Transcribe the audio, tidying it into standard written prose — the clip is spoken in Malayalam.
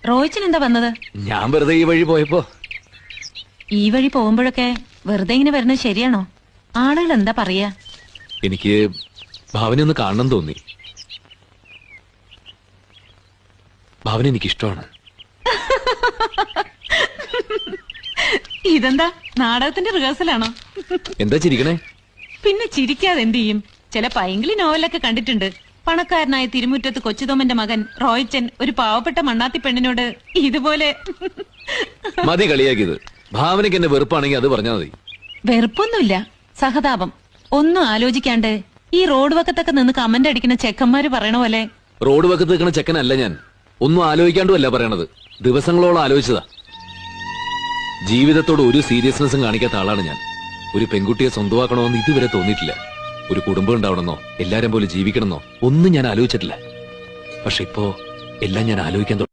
റോയിച്ചൻ എന്താ വന്നത്? ഞാൻ വെറുതെ ഈ വഴി പോയപ്പോ. ഈ വഴി പോകുമ്പോഴൊക്കെ വെറുതെ ഇങ്ങനെ വരുന്നത് ശരിയാണോ? ആളുകൾ എന്താ പറയാ? എനിക്ക് ഭാവന ഒന്ന് കാണണം തോന്നി. ഭാവന എനിക്കിഷ്ടമാണ്. ഇതെന്താ നാടകത്തിന്റെ റിഹേഴ്സലാണോ? എന്താ ചിരിക്കണേ? പിന്നെ ചിരിക്കാതെ എന്ത് ചെയ്യും? ചില പൈങ്കിളി നോവലൊക്കെ കണ്ടിട്ടുണ്ട്. പണക്കാരനായ തിരുമുറ്റത്ത് കൊച്ചുതോമന്റെ മകൻ റോയിച്ചൻ ഒരു പാവപ്പെട്ട മണ്ണാത്തി പെണ്ണിനോട് ഇതുപോലെ. മതി കളിയാക്കിയത്. ഭാവനയ്ക്ക് എന്നെ വെറുപ്പാണെങ്കിൽ അത് പറഞ്ഞാൽ മതി. വെറുപ്പൊന്നുമില്ല, സഹതാപം. ഒന്നും ആലോചിക്കാണ്ട് ഈ റോഡ് വക്കത്തൊക്കെ നിന്ന് കമന്റ് അടിക്കുന്ന ചെക്കന്മാര് പറയണ പോലെ. റോഡ് വക്കത്ത് നിൽക്കുന്ന ചെക്കനല്ല ഞാൻ. ഒന്നും ആലോചിക്കാണ്ടുമല്ല പറയണത്. ദിവസങ്ങളോളം ആലോചിച്ചതാ. ജീവിതത്തോട് ഒരു സീരിയസ്നെസ്സും കാണിക്കാത്ത ആളാണ് ഞാൻ. ഒരു പെൺകുട്ടിയെ സ്വന്തമാക്കണമെന്ന് ഇതുവരെ തോന്നിയിട്ടില്ല. ഒരു കുടുംബം ഉണ്ടാവണമെന്നോ എല്ലാരും പോലെ ജീവിക്കണമെന്നോ ഒന്നും ഞാൻ ആലോചിച്ചിട്ടില്ല. പക്ഷെ ഇപ്പോ എല്ലാം ഞാൻ ആലോചിക്കാൻ